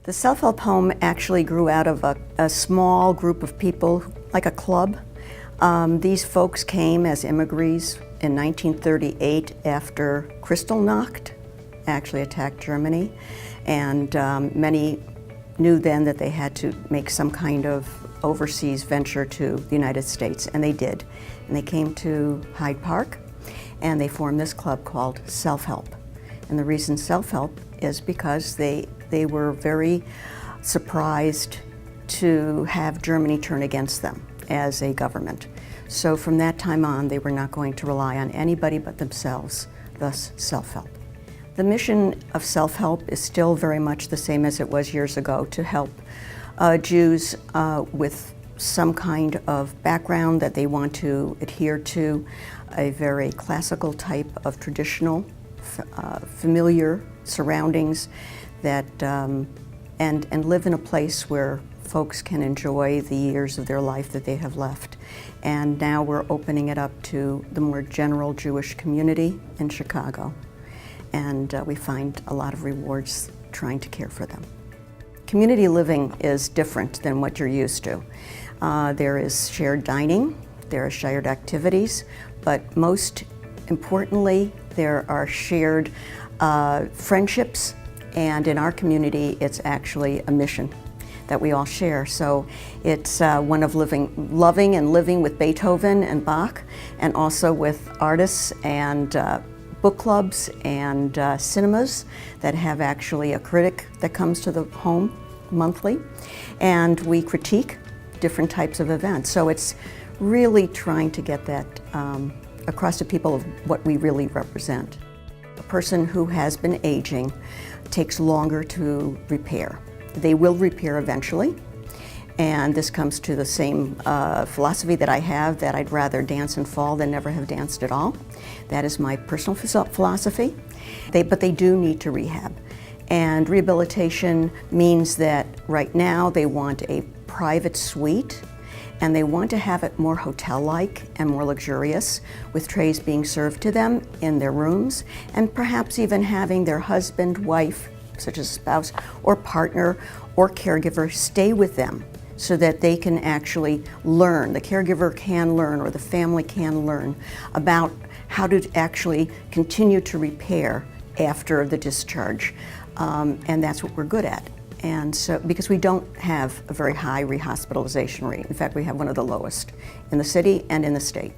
The Selfhelp Home actually grew out of a small group of people, like a club. These folks came as immigrants in 1938 after Kristallnacht actually attacked Germany, and many knew then that they had to make some kind of overseas venture to the United States, and they did. And they came to Hyde Park, and they formed this club called Selfhelp. And the reason Selfhelp is because they were very surprised to have Germany turn against them as a government. So from that time on, they were not going to rely on anybody but themselves, thus Selfhelp. The mission of Selfhelp is still very much the same as it was years ago, to help Jews with some kind of background that they want to adhere to, a very classical type of traditional, familiar surroundings that, and live in a place where folks can enjoy the years of their life that they have left. And now we're opening it up to the more general Jewish community in Chicago. And we find a lot of rewards trying to care for them. Community living is different than what you're used to. There is shared dining, there are shared activities, but most importantly, there are shared friendships, and in our community, it's actually a mission that we all share. So it's one of loving and living with Beethoven and Bach, and also with artists and book clubs and cinemas that have actually a critic that comes to the home monthly, and we critique different types of events. So it's really trying to get that across to people of what we really represent. A person who has been aging takes longer to repair. They will repair eventually, and this comes to the same philosophy that I have, that I'd rather dance and fall than never have danced at all. That is my personal philosophy. But they do need to rehab. And rehabilitation means that right now they want a private suite, and they want to have it more hotel-like and more luxurious, with trays being served to them in their rooms, and perhaps even having their husband, wife, such as a spouse, or partner, or caregiver stay with them so that they can actually learn, the caregiver can learn, or the family can learn about how to actually continue to repair after the discharge. And that's what we're good at. And so, because we don't have a very high rehospitalization rate. In fact, we have one of the lowest in the city and in the state.